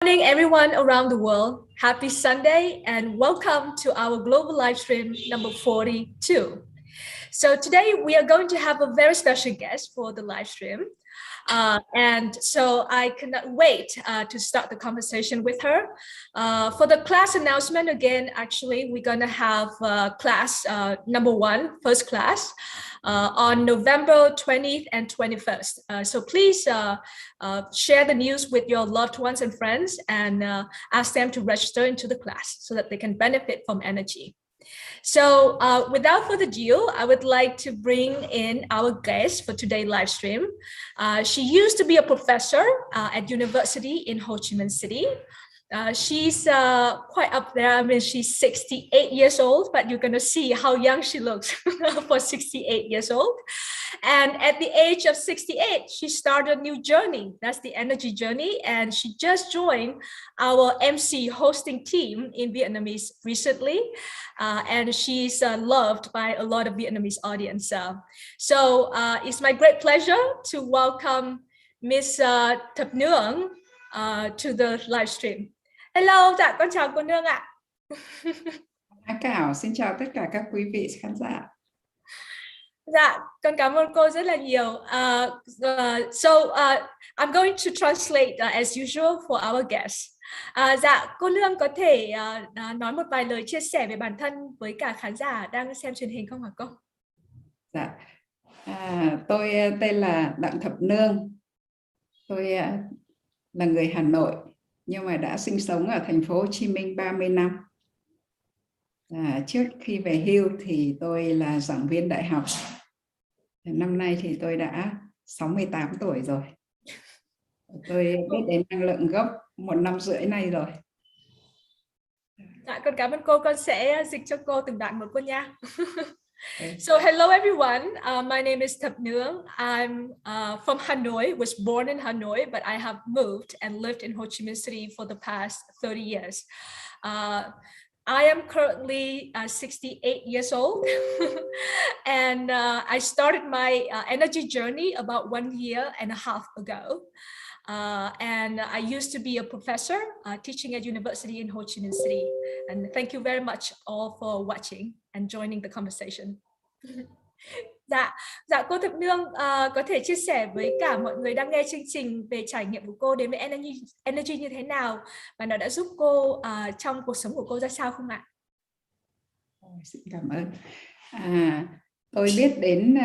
Morning, everyone around the world. Happy Sunday and welcome to our global live stream number 42. So today we are going to have a very special guest for the live stream. And so I cannot wait to start the conversation with her. For the class announcement, again, actually, we're going to have class number one, first class, on November 20th and 21st. So please share the news with your loved ones and friends and ask them to register into the class so that they can benefit from energy. So without further ado, I would like to bring in our guest for today's live stream. She used to be a professor at university in Ho Chi Minh City. She's quite up there. I mean, she's 68 years old, but you're going to see how young she looks for 68 years old. And at the age of 68, she started a new journey. That's the energy journey. And she just joined our MC hosting team in Vietnamese recently. And she's loved by a lot of Vietnamese audience. So it's my great pleasure to welcome Ms. Thap Nuong to the live stream. Hello, dạ con chào cô Nương ạ. Cảo, xin chào tất cả các quý vị khán giả. Dạ, con cảm ơn cô rất là nhiều. I'm going to translate as usual for our guests. Dạ, cô Nương có thể nói một vài lời chia sẻ về bản thân với cả khán giả đang xem truyền hình không hả cô? Dạ, tôi tên là Đặng Thap Nuong. Tôi là người Hà Nội nhưng mà đã sinh sống ở thành phố Hồ Chí Minh 30 năm. Trước khi về hưu thì tôi là giảng viên đại học. Năm nay thì tôi đã 68 tuổi rồi. Tôi biết đến năng lượng gốc 1 năm rưỡi nay rồi. Dạ, con cảm ơn cô. Con sẽ dịch cho cô từng đoạn một cô nha. So hello everyone, my name is Thap Nuong. I'm from Hanoi, was born in Hanoi, but I have moved and lived in Ho Chi Minh City for the past 30 years. I am currently 68 years old and I started my energy journey about 1.5 years ago. And I used to be a professor teaching at university in Ho Chi Minh City. And thank you very much all for watching and joining the conversation. Dạ cô Thap Nuong có thể chia sẻ với cả mọi người đang nghe chương trình về trải nghiệm của cô đến với energy như thế nào và nó đã giúp cô trong cuộc sống của cô ra sao không ạ? Xin cảm ơn. Tôi biết đến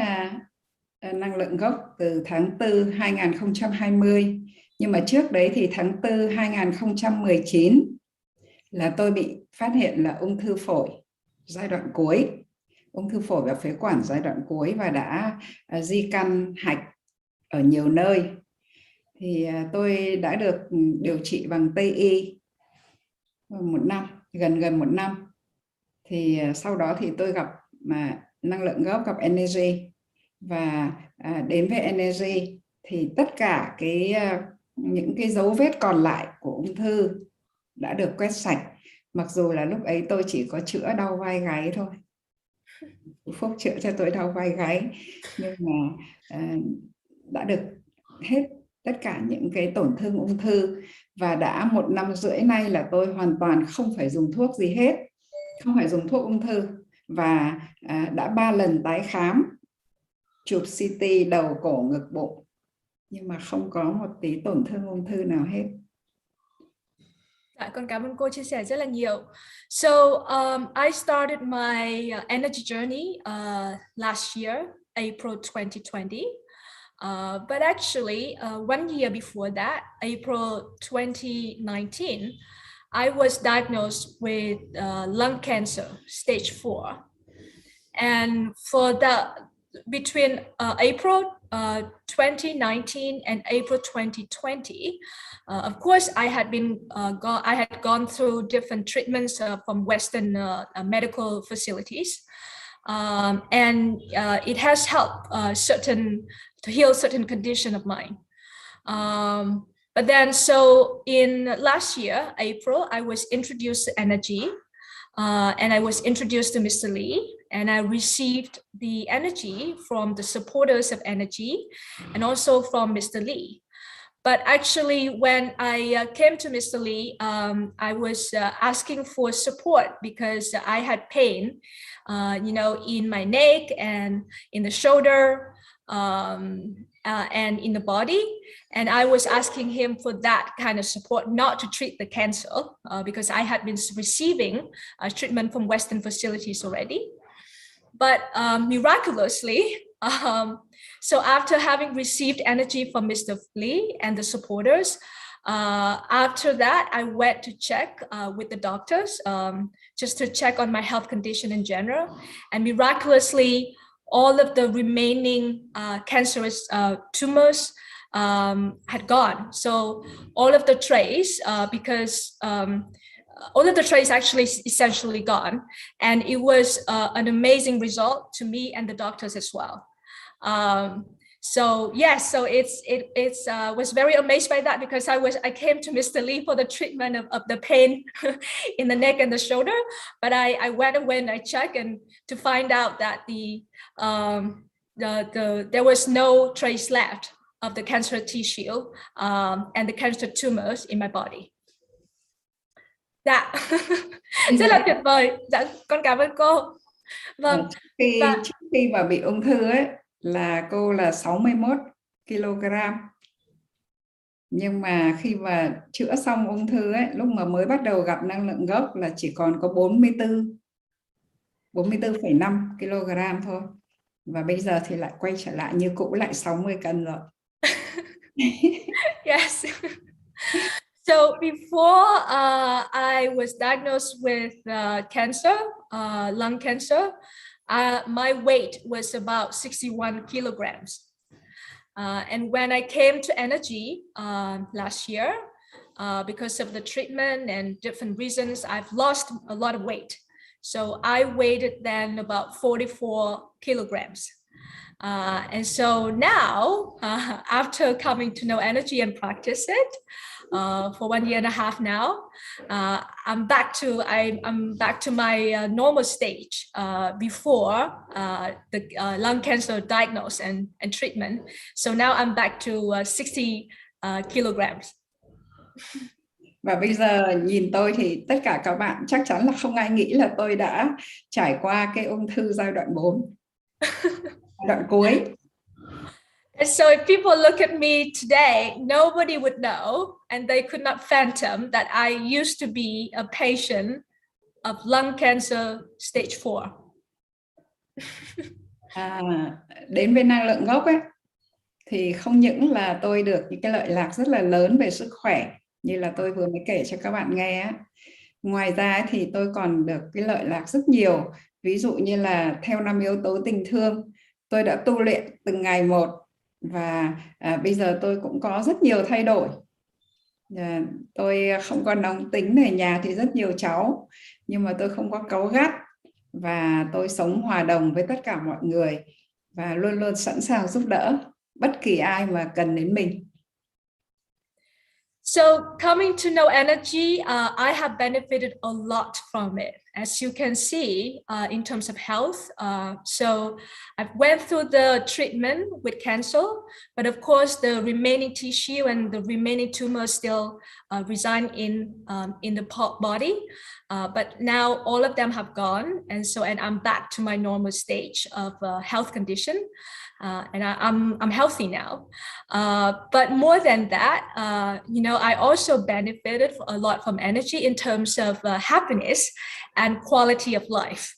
năng lượng gốc từ tháng 4 2020, nhưng mà trước đấy thì tháng 4 2019 là tôi bị phát hiện là ung thư phổi giai đoạn cuối, ung thư phổi và phế quản giai đoạn cuối và đã di căn hạch ở nhiều nơi. Thì tôi đã được điều trị bằng Tây y 1 năm, gần 1 năm. Thì sau đó thì tôi gặp năng lượng gốc, gặp energy và đến với energy thì tất cả những cái dấu vết còn lại của ung thư đã được quét sạch. Mặc dù là lúc ấy tôi chỉ có chữa đau vai gáy thôi, Phúc chữa cho tôi đau vai gáy, nhưng mà đã được hết tất cả những cái tổn thương ung thư. Và đã 1 năm rưỡi nay là tôi hoàn toàn không phải dùng thuốc gì hết, không phải dùng thuốc ung thư. Và đã 3 lần tái khám, chụp CT đầu, cổ, ngực, bụng, nhưng mà không có một tí tổn thương ung thư nào hết. Dạ, con cảm ơn cô chia sẻ rất là nhiều. So I started my energy journey last year, April 2020. But actually, 1 year before that, April 2019, I was diagnosed with lung cancer, stage 4. And for between April 2019 and April 2020, of course, I had gone through different treatments from Western medical facilities, and it has helped to heal certain condition of mine. But then, so in last year, April, I was introduced to energy, and I was introduced to Mr. Lee, and I received the energy from the supporters of energy and also from Mr. Lee. But actually, when I came to Mr. Lee, I was asking for support because I had pain, in my neck and in the shoulder and in the body. And I was asking him for that kind of support, not to treat the cancer, because I had been receiving treatment from Western facilities already. But miraculously, so after having received energy from Mr. Lee and the supporters, after that, I went to check with the doctors, just to check on my health condition in general. And miraculously, all of the remaining cancerous tumors had gone. So all of the trace, because all of the trace actually essentially gone. And it was an amazing result to me and the doctors as well. So yes, so it was very amazed by that, because I came to Mr. Lee for the treatment of the pain in the neck and the shoulder, but I went away and I checked and to find out that there was no trace left of the cancer tissue and the cancer tumors in my body. Dạ, rất là tuyệt vời. Dạ, con cảm ơn cô. Vâng. Trước khi mà bị ung thư ấy là cô là 61 kg. Nhưng mà khi mà chữa xong ung thư ấy, lúc mà mới bắt đầu gặp năng lượng gốc là chỉ còn có 44,5 kg thôi. Và bây giờ thì lại quay trở lại như cũ, lại 60 cân rồi. Yes. So before I was diagnosed with cancer, lung cancer, my weight was about 61 kilograms. And when I came to energy last year, because of the treatment and different reasons, I've lost a lot of weight. So I weighed then about 44 kilograms. And so now, after coming to know energy and practice it for 1 year and a half now, I'm back to my normal stage before the lung cancer diagnosis and treatment. So now I'm back to 60 kilograms. Và bây giờ nhìn tôi thì tất cả các bạn chắc chắn là không ai nghĩ là tôi đã trải qua cái ung thư giai đoạn 4. Đoạn cuối. And so if people look at me today, nobody would know, and they could not fathom that I used to be a patient of lung cancer stage 4. Đến với năng lượng gốc ấy, thì không những là tôi được những cái lợi lạc rất là lớn về sức khỏe, như là tôi vừa mới kể cho các bạn nghe á. Ngoài ra thì tôi còn được cái lợi lạc rất nhiều. Ví dụ như là theo 5 yếu tố tình thương, tôi đã tu luyện từng ngày một. Và bây giờ tôi cũng có rất nhiều thay đổi. Tôi không có nóng tính này, nhà thì rất nhiều cháu, nhưng mà tôi không có cáu gắt. Và tôi sống hòa đồng với tất cả mọi người. Và luôn luôn sẵn sàng giúp đỡ bất kỳ ai mà cần đến mình. So coming to know energy, I have benefited a lot from it, as you can see, in terms of health. So I've went through the treatment with cancer, but of course the remaining tissue and the remaining tumors still reside in the body. But now all of them have gone, and I'm back to my normal stage of health condition. And I'm healthy now. But more than that, I also benefited a lot from energy in terms of happiness and quality of life.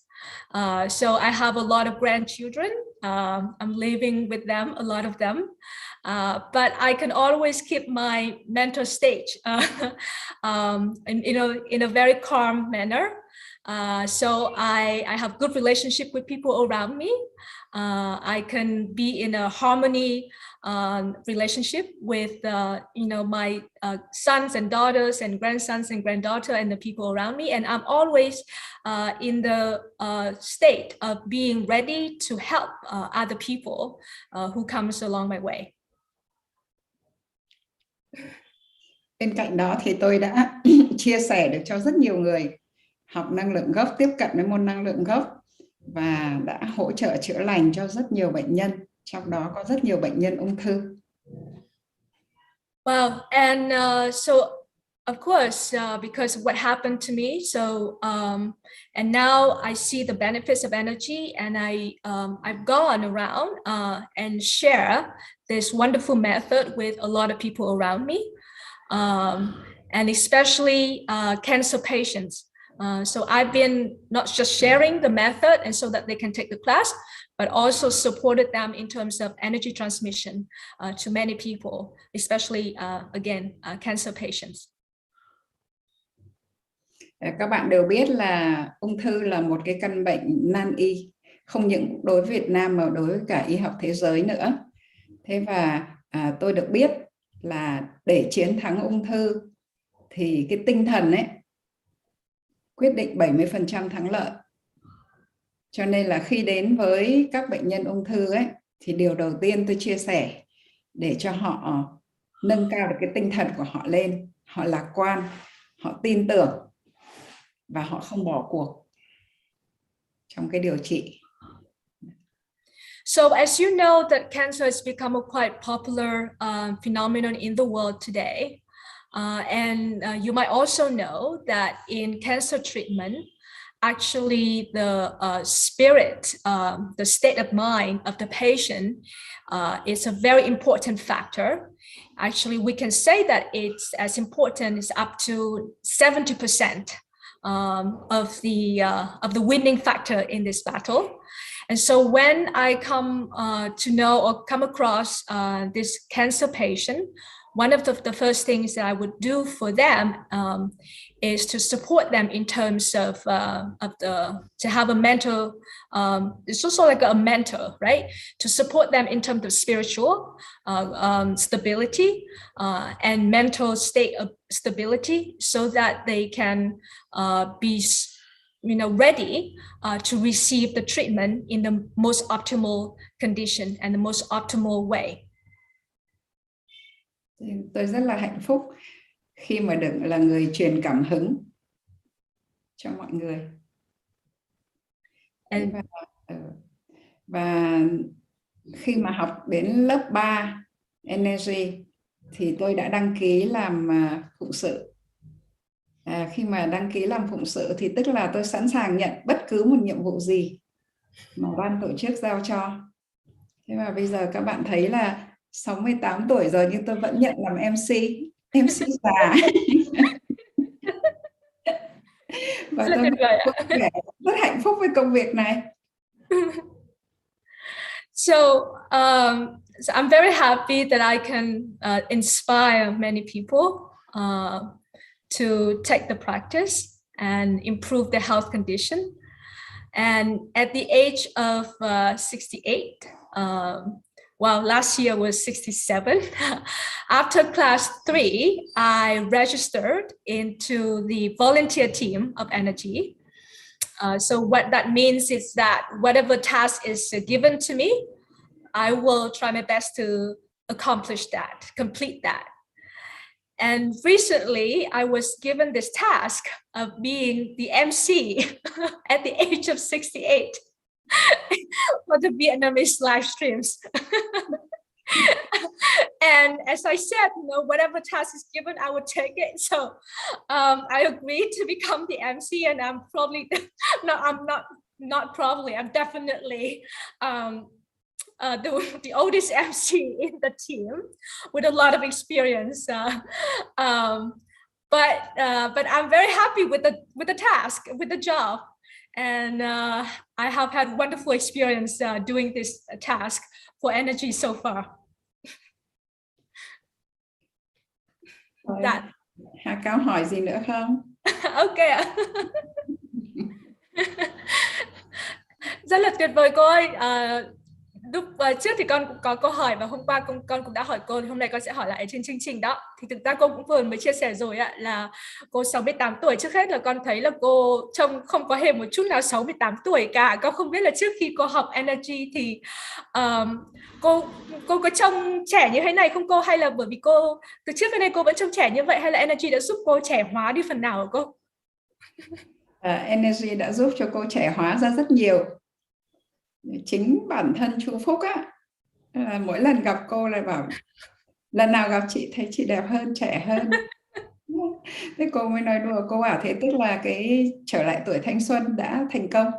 So I have a lot of grandchildren. I'm living with them, a lot of them. But I can always keep my mental state in a very calm manner. So I have good relationship with people around me. I can be in a harmony relationship with my sons and daughters and grandsons and granddaughter and the people around me, and I'm always in the state of being ready to help other people who comes along my way. Bên cạnh đó thì tôi đã chia sẻ được cho rất nhiều người học năng lượng gốc, tiếp cận với môn năng lượng gốc, và đã hỗ trợ chữa lành cho rất nhiều bệnh nhân, trong đó có rất nhiều bệnh nhân ung thư. Wow. And so, of course, because what happened to me. So, and now I see the benefits of energy, and I've gone around and share this wonderful method with a lot of people around me, and especially cancer patients. So I've been not just sharing the method and so that they can take the class, but also supported them in terms of energy transmission to many people, especially again, cancer patients. Các bạn đều biết là ung thư là một cái căn bệnh nan y, không những đối với Việt Nam mà đối với cả y học thế giới nữa. Thế và tôi được biết là để chiến thắng ung thư thì cái tinh thần ấy quyết định 70% thắng lợi. Cho nên là khi đến với các bệnh nhân ung thư ấy, thì điều đầu tiên tôi chia sẻ để cho họ nâng cao được cái tinh thần của họ lên, họ lạc quan, họ tin tưởng và họ không bỏ cuộc trong cái điều trị. So as you know, that cancer has become a quite popular phenomenon in the world today. And you might also know that in cancer treatment, actually the spirit, the state of mind of the patient is a very important factor. Actually, we can say that it's as important as up to 70% of the winning factor in this battle. And so when I come to know or come across this cancer patient, one of the first things that I would do for them is to support them in terms of to have a mental, it's also like a mentor, right? To support them in terms of spiritual stability and mental state of stability, so that they can be ready to receive the treatment in the most optimal condition and the most optimal way. Tôi rất là hạnh phúc khi mà được là người truyền cảm hứng cho mọi người. Và khi mà học đến lớp 3 Energy thì tôi đã đăng ký làm phụng sự. Khi mà đăng ký làm phụng sự thì tức là tôi sẵn sàng nhận bất cứ một nhiệm vụ gì mà ban tổ chức giao cho. Thế mà bây giờ các bạn thấy là 68 tuổi rồi nhưng tôi vẫn nhận làm MC già. Và tôi rất hạnh phúc với công việc này. So I'm very happy that I can inspire many people to take the practice and improve their health condition. And at the age of 68, well, last year was 67. After class 3, I registered into the volunteer team of Energy. So what that means is that whatever task is given to me, I will try my best to accomplish that, complete that. And recently, I was given this task of being the MC at the age of 68 for the Vietnamese live streams. And as I said, whatever task is given, I would take it. So I agreed to become the MC, and I'm probably I'm definitely the oldest MC in the team with a lot of experience. But I'm very happy with the task, with the job. And I have had wonderful experience doing this task for Energy so far. Hà Cao hỏi gì nữa không? Ok ạ. Rất là tuyệt vời cô ơi. Lúc trước thì con cũng có câu hỏi và hôm qua con cũng đã hỏi cô, thì hôm nay con sẽ hỏi lại trên chương trình đó. Thì thực ra cô cũng vừa mới chia sẻ rồi ạ, là cô 68 tuổi. Trước hết là con thấy là cô trông không có hề một chút nào 68 tuổi cả. Con không biết là trước khi cô học Energy thì cô có trông trẻ như thế này không cô, hay là bởi vì cô từ trước đến nay cô vẫn trông trẻ như vậy, hay là Energy đã giúp cô trẻ hóa đi phần nào hả cô? Energy đã giúp cho cô trẻ hóa ra rất nhiều. Chính bản thân chú Phúc á, mỗi lần gặp cô lại bảo lần nào gặp chị thấy chị đẹp hơn, trẻ hơn. Thế cô mới nói đùa, cô bảo thế tức là cái trở lại tuổi thanh xuân đã thành công.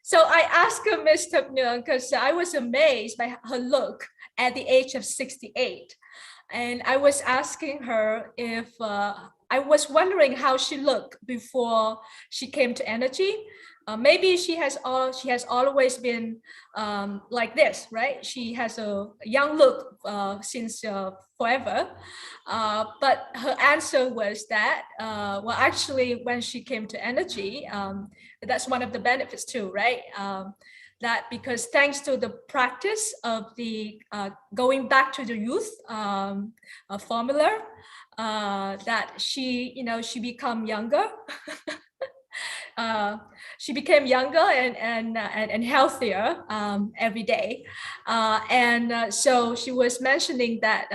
So I asked her, Miss Thap Nuong, because I was amazed by her look at the age of 68. And I was asking her if I was wondering how she looked before she came to energy. Maybe she has always been like this, right? She has a young look since forever. But her answer was that, well, actually, when she came to energy, that's one of the benefits too, right? That because thanks to the practice of the going back to the youth formula, that she become younger. She became younger and healthier every day, and so she was mentioning that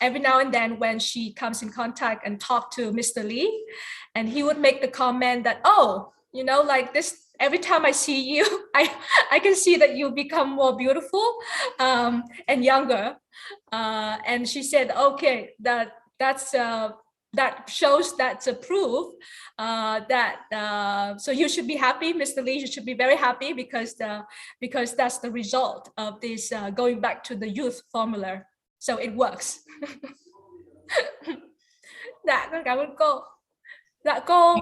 every now and then when she comes in contact and talk to Mr. Lee, and he would make the comment that, oh, like this, every time I see you, I can see that you become more beautiful and younger. And she said, okay, that shows, that's a proof that so you should be happy, Mr. Lee. You should be very happy because that's the result of this going back to the youth formula. So it works. Dạ, con cảm ơn cô. Dạ cô.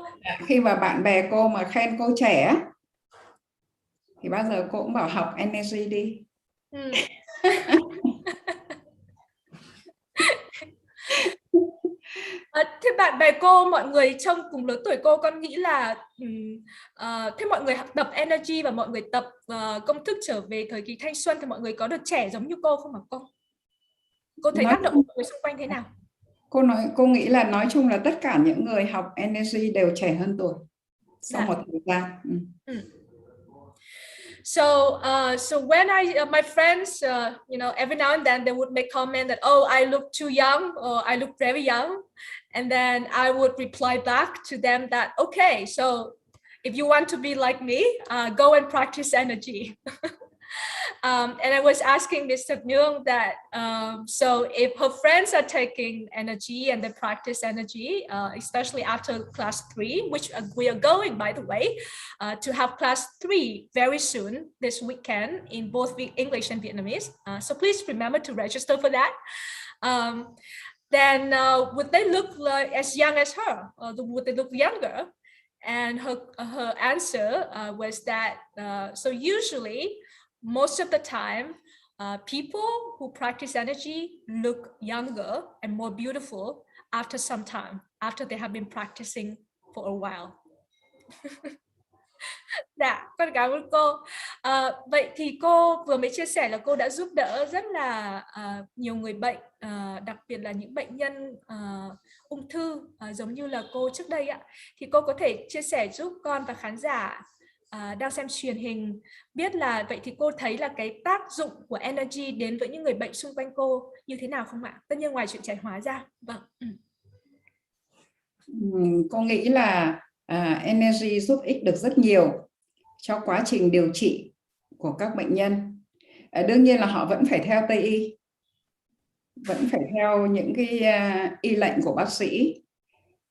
Khi mà bạn bè cô mà khen cô trẻ thì bao giờ cô cũng bảo học energy đi. Thế bạn bè cô, mọi người trong cùng lứa tuổi cô, con nghĩ là thế mọi người tập energy và mọi người tập công thức trở về thời kỳ thanh xuân thì mọi người có được trẻ giống như cô không hả cô? Cô thấy tác động của mọi người xung quanh thế nào? Cô nghĩ là nói chung là tất cả những người học energy đều trẻ hơn tuổi sau một thời gian. So when my friends, every now and then they would make comment that, oh, I look too young, or I look very young. And then I would reply back to them that, okay, so if you want to be like me, go and practice energy. And I was asking Ms. Thap Nuong that, so if her friends are taking energy and they practice energy, especially after class 3, which we are going, by the way, to have class 3 very soon this weekend in both English and Vietnamese. So please remember to register for that. Then would they look like as young as her, or would they look younger? And her answer was that, so usually, most of the time, people who practice energy look younger and more beautiful after some time, after they have been practicing for a while. Dạ, con cảm ơn cô. Vậy thì cô vừa mới chia sẻ là cô đã giúp đỡ rất là nhiều người bệnh, đặc biệt là những bệnh nhân ung thư giống như là cô trước đây ạ. Thì cô có thể chia sẻ giúp con và khán giả đang xem truyền hình biết là vậy thì cô thấy là cái tác dụng của energy đến với những người bệnh xung quanh cô như thế nào không ạ? Tất nhiên ngoài chuyện trẻ hóa ra. Vâng. Cô nghĩ là energy giúp ích được rất nhiều cho quá trình điều trị của các bệnh nhân. Đương nhiên là họ vẫn phải theo Tây y, vẫn phải theo những cái y lệnh của bác sĩ,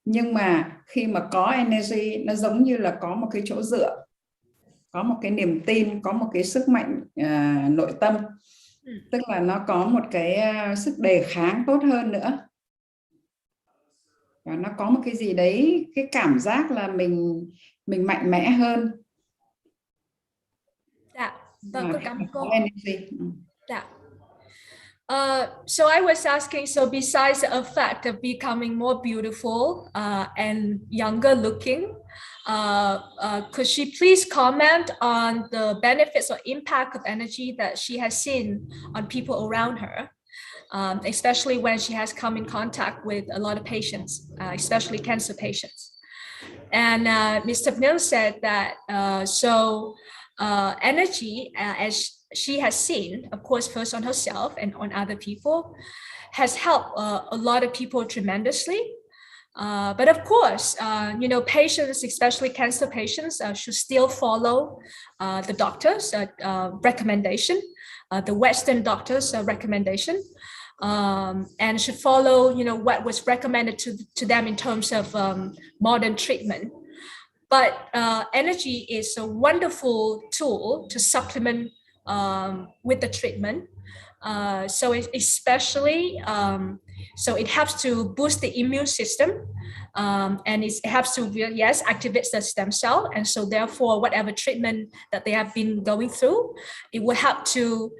nhưng mà khi mà có energy, nó giống như là có một cái chỗ dựa, có một cái niềm tin, có một cái sức mạnh nội tâm, tức là nó có một cái sức đề kháng tốt hơn nữa, và nó có một cái gì đấy, cái cảm giác là mình mạnh mẽ hơn. Dạ, vâng, con cảm ơn cô. Dạ. So I was asking, so besides the effect of becoming more beautiful and younger looking, could she please comment on the benefits or impact of energy that she has seen on people around her, especially when she has come in contact with a lot of patients, especially cancer patients? And Ms. Thap Nuong said that, energy, as she has seen, of course, first on herself and on other people, has helped a lot of people tremendously. But of course, you know, patients, especially cancer patients, should still follow the doctor's recommendation, the Western doctor's recommendation, and should follow, you know, what was recommended to them in terms of modern treatment. But energy is a wonderful tool to supplement with the treatment. So especially, so it helps to boost the immune system, and it helps to, yes, activate the stem cell. And so therefore, whatever treatment that they have been going through, it will help to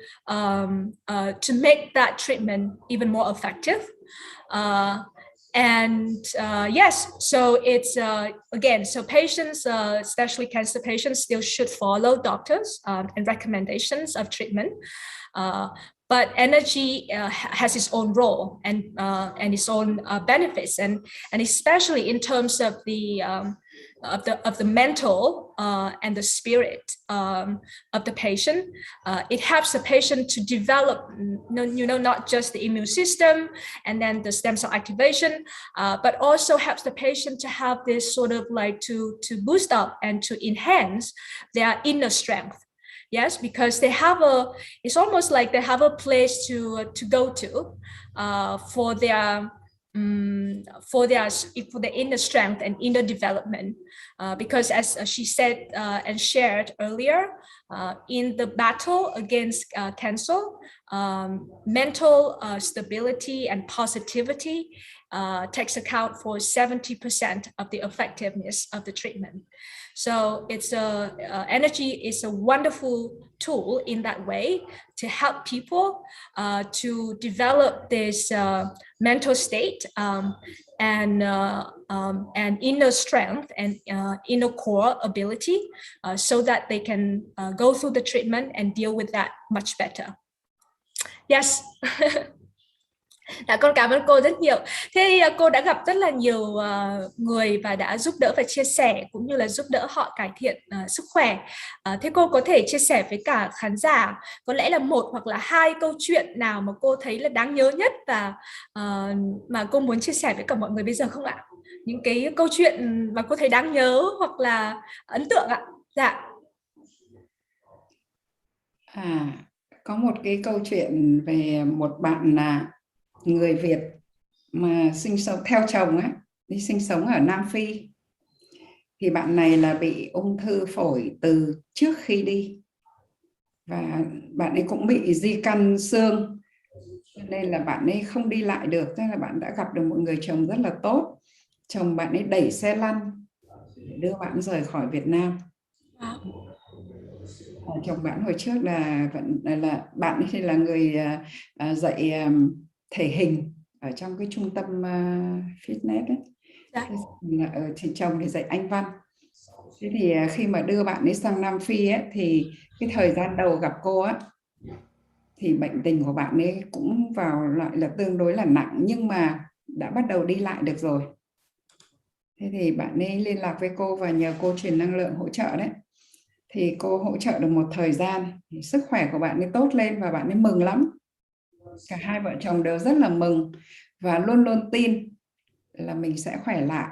make that treatment even more effective. Yes, so it's again, so patients, especially cancer patients, still should follow doctors and recommendations of treatment. But energy has its own role and its own benefits, and especially in terms of the mental and the spirit of the patient. It helps the patient to develop, you know, not just the immune system and then the stem cell activation, but also helps the patient to have this sort of like to boost up and to enhance their inner strength. Yes, because they have it's almost like they have a place to go to for their inner strength and inner development. Because as she said and shared earlier, in the battle against cancer, mental stability and positivity takes account for 70% of the effectiveness of the treatment. So it's energy is a wonderful tool in that way to help people to develop this mental state and inner strength and inner core ability, so that they can go through the treatment and deal with that much better. Yes. Con cảm ơn cô rất nhiều. Thế cô đã gặp rất là nhiều người và đã giúp đỡ và chia sẻ cũng như là giúp đỡ họ cải thiện sức khỏe. Thế cô có thể chia sẻ với cả khán giả có lẽ là một hoặc là hai câu chuyện nào mà cô thấy là đáng nhớ nhất và mà cô muốn chia sẻ với cả mọi người bây giờ không ạ? Những cái câu chuyện mà cô thấy đáng nhớ hoặc là ấn tượng ạ? Dạ. Có một cái câu chuyện về một bạn là người Việt mà sinh sống theo chồng á, đi sinh sống ở Nam Phi. Thì bạn này là bị ung thư phổi từ trước khi đi, và bạn ấy cũng bị di căn xương, nên là bạn ấy không đi lại được. Thế là bạn đã gặp được một người chồng rất là tốt. Chồng bạn ấy đẩy xe lăn để đưa bạn rời khỏi Việt Nam. Chồng bạn hồi trước là bạn ấy thì là người dạy thể hình ở trong cái trung tâm fitness ấy. Thì chồng thì dạy Anh văn. Thế thì khi mà đưa bạn ấy sang Nam Phi ấy, thì cái thời gian đầu gặp cô á, thì bệnh tình của bạn ấy cũng vào lại là tương đối là nặng, nhưng mà đã bắt đầu đi lại được rồi. Thế thì bạn ấy liên lạc với cô và nhờ cô truyền năng lượng hỗ trợ đấy. Thì cô hỗ trợ được một thời gian, thì sức khỏe của bạn ấy tốt lên và bạn ấy mừng lắm. Cả hai vợ chồng đều rất là mừng và luôn luôn tin là mình sẽ khỏe lại.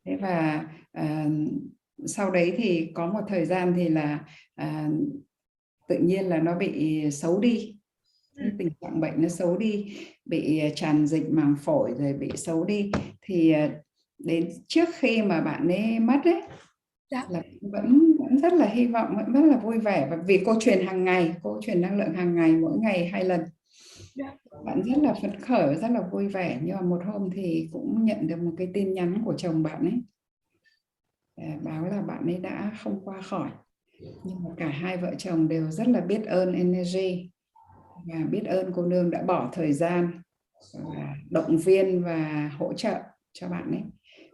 Thế và sau đấy thì có một thời gian thì là tự nhiên là nó bị xấu đi. Tình trạng bệnh nó xấu đi, bị tràn dịch màng phổi rồi bị xấu đi. Thì đến trước khi mà bạn ấy mất ấy, là vẫn rất là hy vọng, vẫn rất là vui vẻ. Và vì cô truyền hàng ngày, cô truyền năng lượng hàng ngày, mỗi ngày 2 lần. Bạn rất là phấn khởi, rất là vui vẻ. Nhưng mà một hôm thì cũng nhận được một cái tin nhắn của chồng bạn ấy, báo là bạn ấy đã không qua khỏi. Nhưng mà cả hai vợ chồng đều rất là biết ơn energy và biết ơn cô nương đã bỏ thời gian và động viên và hỗ trợ cho bạn ấy.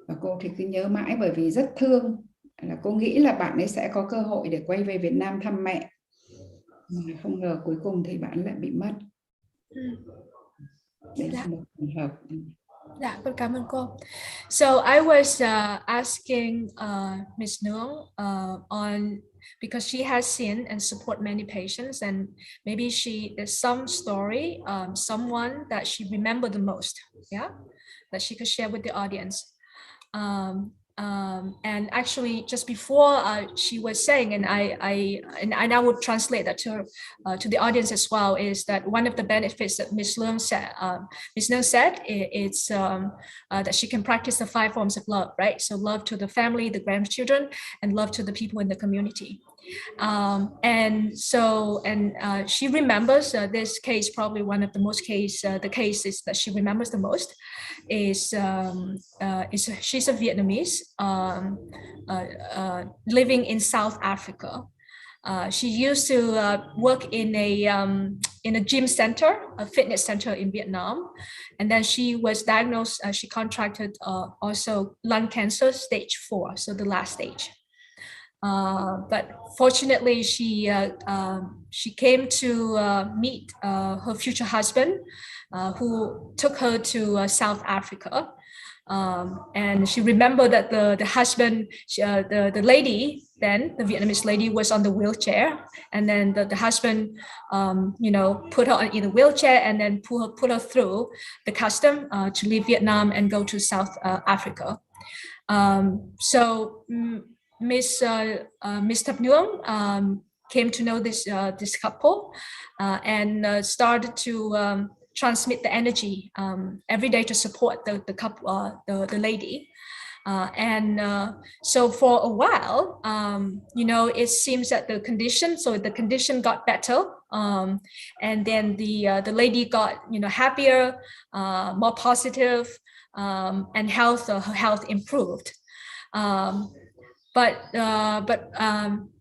Và cô thì cứ nhớ mãi, bởi vì rất thương. Là cô nghĩ là bạn ấy sẽ có cơ hội để quay về Việt Nam thăm mẹ, mà không ngờ cuối cùng thì bạn lại bị mất. Đấy là một trường hợp. Dạ, con cảm ơn cô. So I was asking Ms. Nuong on because she has seen and support many patients, and maybe there's some story, someone that she remember the most, yeah, that she could share with the audience. And actually, just before she was saying, and I would translate that to the audience as well, is that one of the benefits that Ms. Nuong said it's that she can practice the 5 forms of love, right? So love to the family, the grandchildren, and love to the people in the community. And she remembers this case, probably one of the most the cases that she remembers the most is she's a Vietnamese living in South Africa. She used to work in a gym center, a fitness center in Vietnam, and then she was diagnosed. She contracted also lung cancer, stage 4, so the last stage. But fortunately, she came to meet her future husband, who took her to South Africa. And she remembered that the husband, the lady, then the Vietnamese lady, was on the wheelchair, and then the husband, put her in a wheelchair and then put her through the custom to leave Vietnam and go to South Africa. Miss Thap Nuong came to know this couple and started to transmit the energy every day to support the couple, the lady. So for a while, it seems that the condition got better, and then the lady got happier, more positive, and her health improved.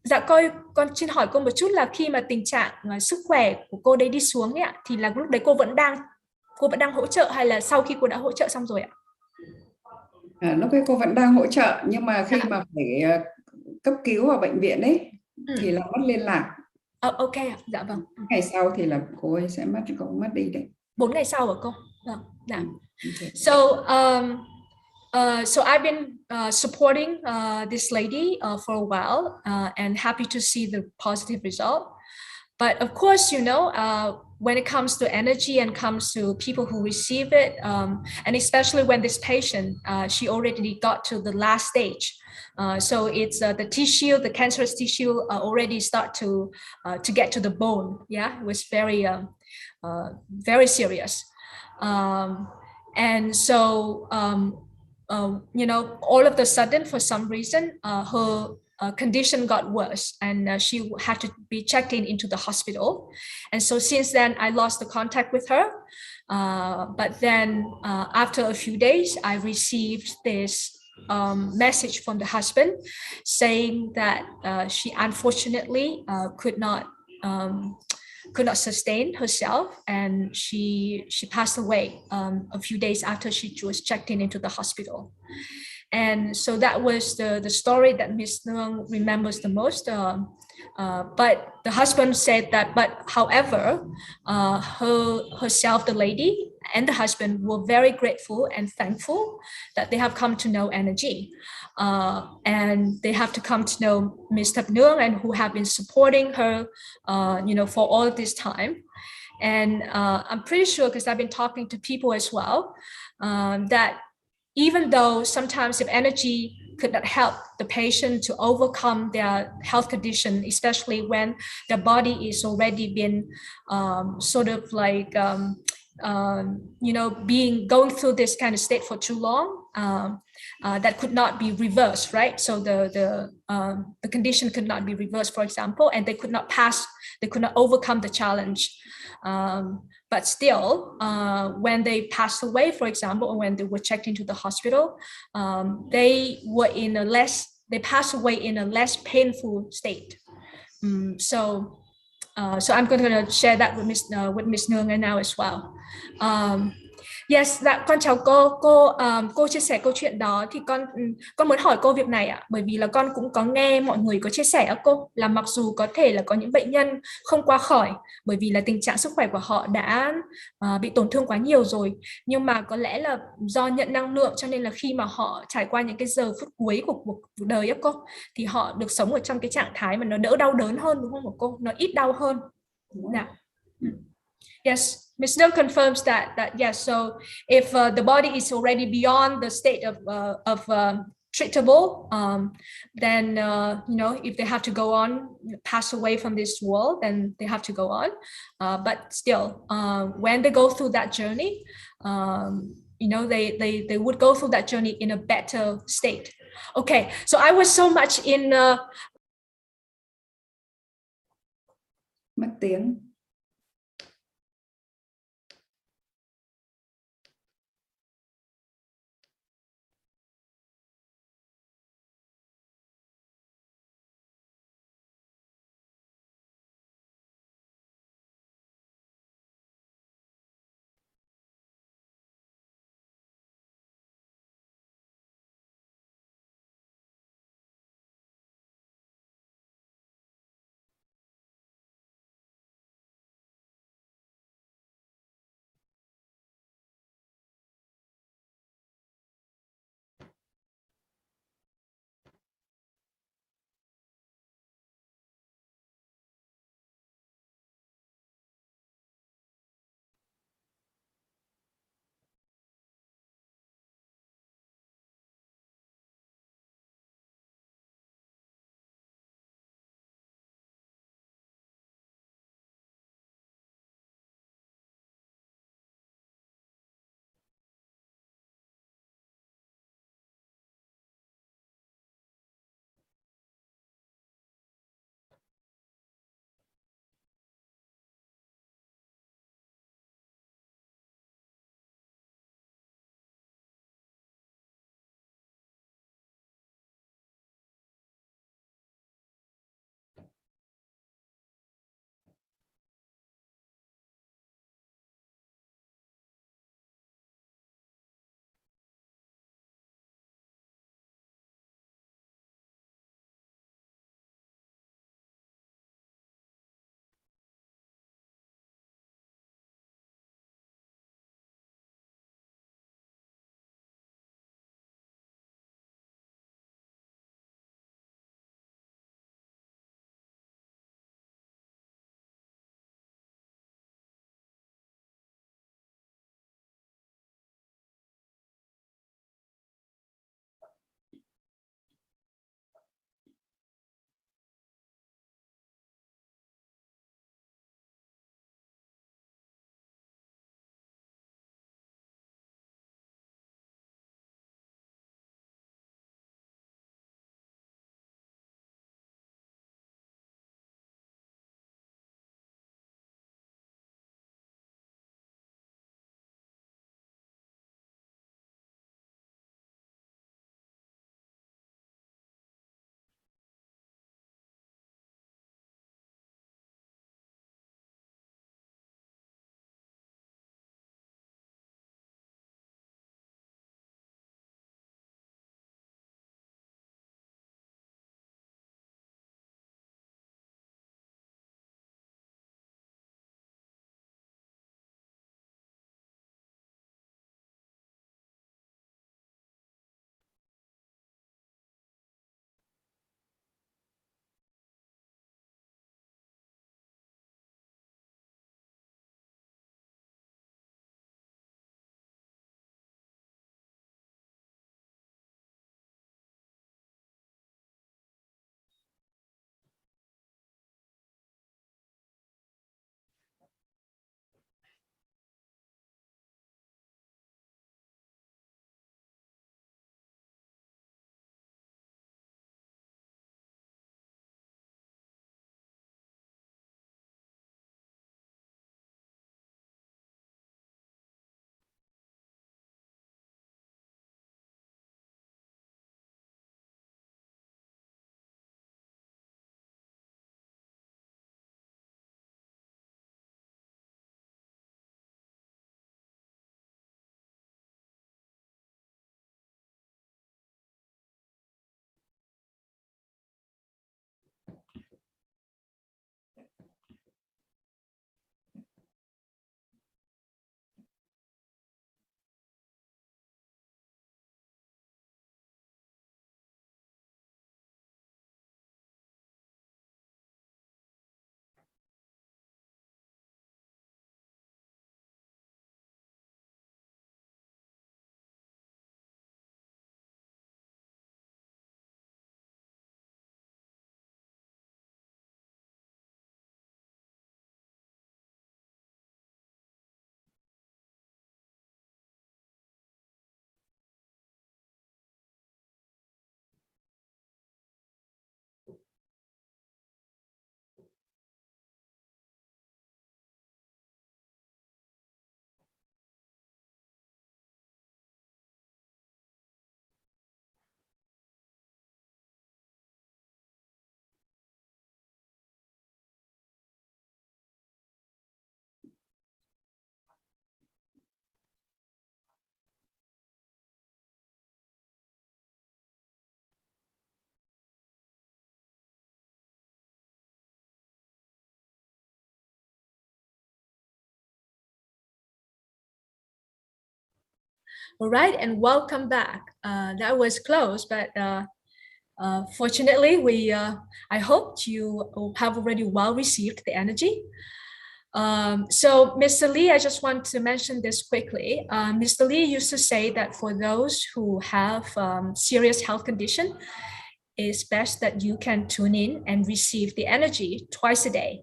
Dạ con xin hỏi cô một chút là khi mà tình trạng sức khỏe của cô đấy đi xuống ấy ạ, thì là lúc đấy cô vẫn đang hỗ trợ hay là sau khi cô đã hỗ trợ xong rồi ạ? Lúc ấy cô vẫn đang hỗ trợ, nhưng mà khi mà phải cấp cứu ở bệnh viện ấy thì là mất liên lạc. Ok, dạ vâng. Ngày sau thì là cô ấy sẽ mất đi đấy. 4 ngày sau hả cô? Vâng, dạ. Okay. So I've been supporting this lady for a while, and happy to see the positive result. But of course, when it comes to energy and comes to people who receive it, and especially when this patient, she already got to the last stage. So it's the tissue, the cancerous tissue already start to get to the bone. Yeah, it was very, very serious. And so, all of a sudden, for some reason, her condition got worse, and she had to be checked into the hospital. And so since then, I lost the contact with her. But then after a few days, I received this message from the husband saying that she unfortunately could not sustain herself, and she passed away a few days after she was checked into the hospital. And so that was the story that Ms. Nuong remembers the most. But the husband said that, however, herself, the lady, and the husband were very grateful and thankful that they have come to know energy. And they have to come to know Ms. Thap Nuong, and who have been supporting her, for all this time. And I'm pretty sure, because I've been talking to people as well, that even though sometimes if energy could not help the patient to overcome their health condition, especially when their body is already been sort of like, going through this kind of state for too long, that could not be reversed, right? So the condition could not be reversed, for example, and they could not overcome the challenge. But still, when they passed away, for example, or when they were checked into the hospital, they passed away in a less painful state. So I'm going to share that with Ms. Nuong now as well. Yes, dạ, con chào cô chia sẻ câu chuyện đó thì con muốn hỏi cô việc này ạ, bởi vì là con cũng có nghe mọi người có chia sẻ á cô, là mặc dù có thể là có những bệnh nhân không qua khỏi bởi vì là tình trạng sức khỏe của họ đã bị tổn thương quá nhiều rồi, nhưng mà có lẽ là do nhận năng lượng cho nên là khi mà họ trải qua những cái giờ phút cuối của cuộc đời á cô, thì họ được sống ở trong cái trạng thái mà nó đỡ đau đớn hơn, đúng không ạ cô? Nó ít đau hơn. Dạ. Yes, Ms. Nung confirms that yes. So if the body is already beyond the state of treatable, then if they have to go on, pass away from this world, then they have to go on. But still, when they go through that journey, they would go through that journey in a better state. Okay, so I was so much in. Mất tiếng. All right, and welcome back. That was close, but fortunately, I hope you have already well received the energy. So, Mr. Lee, I just want to mention this quickly. Mr. Lee used to say that for those who have serious health condition, it's best that you can tune in and receive the energy twice a day.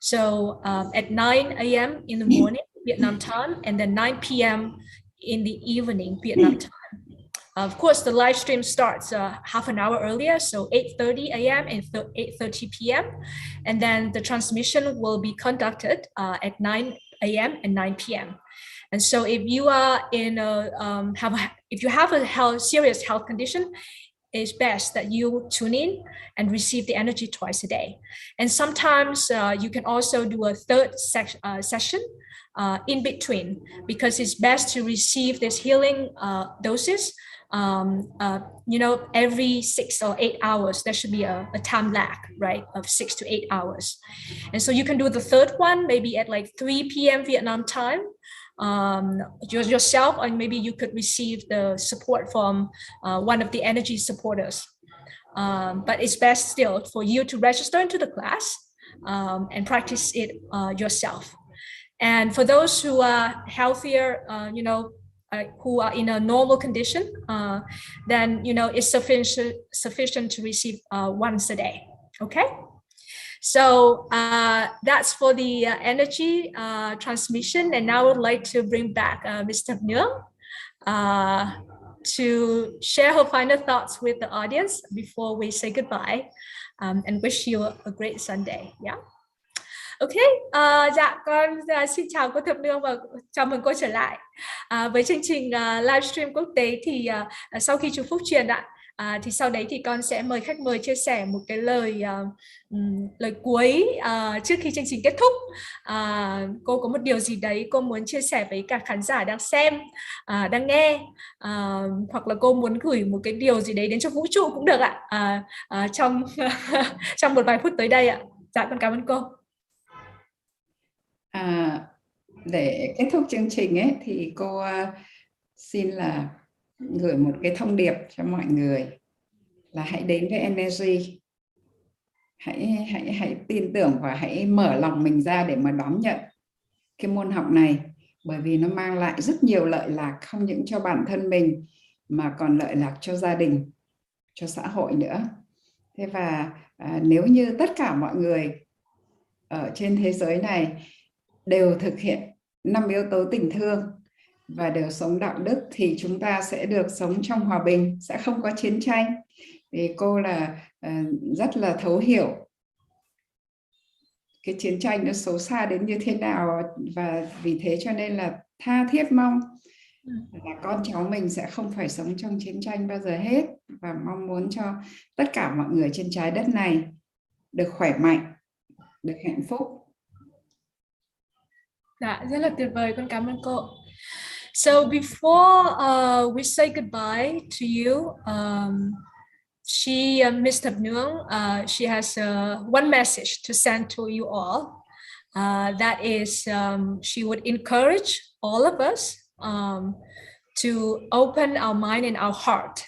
So at 9 a.m. in the morning, Vietnam time, and then 9 p.m. in the evening, Vietnam time. Of course, the live stream starts half an hour earlier, so 8:30 a.m. and 8:30 p.m. And then the transmission will be conducted at 9 a.m. and 9 p.m. And so if you are in if you have a serious health condition, it's best that you tune in and receive the energy twice a day. And sometimes you can also do a third session in between, because it's best to receive this healing doses every 6 or 8 hours. There should be a time lag, right, of 6 to 8 hours. And so you can do the third one maybe at like 3 p.m. Vietnam time yourself, or maybe you could receive the support from one of the energy supporters. But it's best still for you to register into the class and practice it yourself. And for those who are healthier, who are in a normal condition, then it's sufficient to receive once a day. Okay. So that's for the energy transmission. And now I would like to bring back Mr. Nuong to share her final thoughts with the audience before we say goodbye, and wish you a great Sunday. Yeah. Ok, dạ con xin chào cô Thap Nuong và chào mừng cô trở lại với chương trình livestream quốc tế. Thì sau khi chúc phúc truyền ạ, thì sau đấy thì con sẽ mời khách mời chia sẻ một cái lời cuối trước khi chương trình kết thúc. Cô có một điều gì đấy cô muốn chia sẻ với cả khán giả đang xem, đang nghe, hoặc là cô muốn gửi một cái điều gì đấy đến cho vũ trụ cũng được ạ, trong trong một vài phút tới đây ạ. Dạ con cảm ơn cô. Để kết thúc chương trình ấy thì cô xin là gửi một cái thông điệp cho mọi người là hãy đến với energy, hãy tin tưởng và hãy mở lòng mình ra để mà đón nhận cái môn học này, bởi vì nó mang lại rất nhiều lợi lạc, không những cho bản thân mình mà còn lợi lạc cho gia đình, cho xã hội nữa. Thế và nếu như tất cả mọi người ở trên thế giới này đều thực hiện 5 yếu tố tình thương và đều sống đạo đức thì chúng ta sẽ được sống trong hòa bình, sẽ không có chiến tranh. Vì cô là rất là thấu hiểu cái chiến tranh nó xấu xa đến như thế nào, và vì thế cho nên là tha thiết mong là con cháu mình sẽ không phải sống trong chiến tranh bao giờ hết, và mong muốn cho tất cả mọi người trên trái đất này được khỏe mạnh, được hạnh phúc. Dạ, rất là tuyệt vời, con cảm ơn cô. So before we say goodbye to you, Ms. Thap Nuong, she has one message to send to you all. That is, she would encourage all of us to open our mind and our heart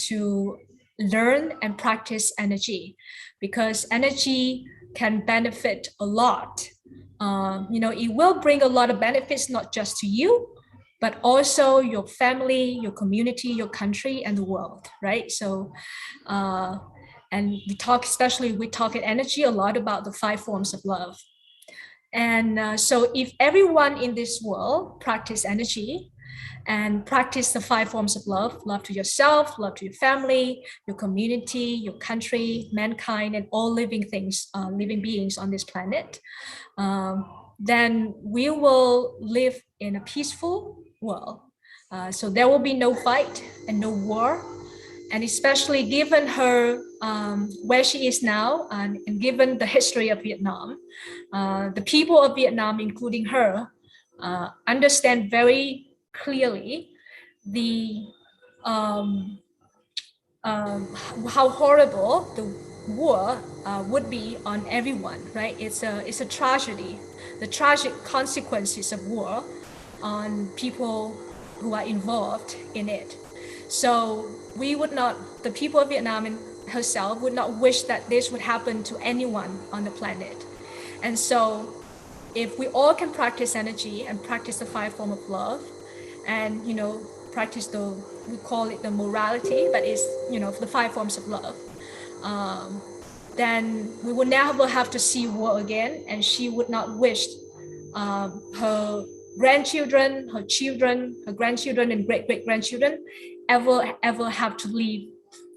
to learn and practice energy, because energy can benefit a lot. It will bring a lot of benefits, not just to you, but also your family, your community, your country, and the world, right? So, and we talk in energy a lot about the 5 forms of love. And so if everyone in this world practice energy and practice the 5 forms of love to yourself, love to your family, your community, your country, mankind, and all living things, living beings on this planet, then we will live in a peaceful world. So there will be no fight and no war. And especially given her where she is now, and given the history of Vietnam, the people of Vietnam, including her, understand very clearly the how horrible the war would be on everyone, right? It's a tragedy, the tragic consequences of war on people who are involved in it. So we would not, the people of Vietnam and herself would not wish that this would happen to anyone on the planet. And so if we all can practice energy and practice the 5 forms of love, and practice the, we call it the morality, but it's the 5 forms of love, then we would never have to see war again, and she would not wish her grandchildren, her children, her grandchildren, and great-great-grandchildren ever have to live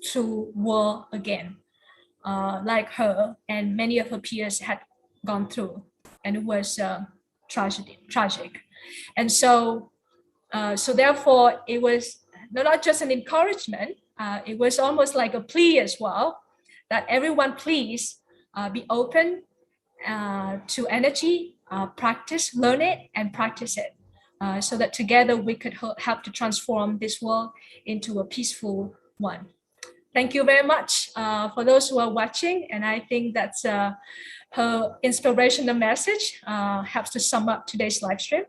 through war again, like her and many of her peers had gone through, and it was tragic. And so therefore it was not just an encouragement, it was almost like a plea as well, that everyone please be open to energy, practice, learn it and practice it, so that together we could help to transform this world into a peaceful one. Thank you very much for those who are watching, and I think that's her inspirational message helps to sum up today's live stream.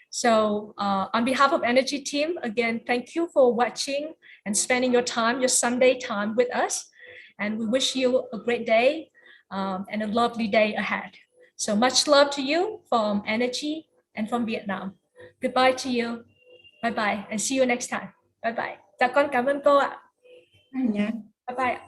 So on behalf of Energy team, again, thank you for watching and spending your time, your Sunday time with us. And we wish you a great day and a lovely day ahead. So much love to you from Energy and from Vietnam. Goodbye to you. Bye bye and see you next time. Bye bye. Dạ con cảm ơn cô ạ. Bye nha. Bye bye.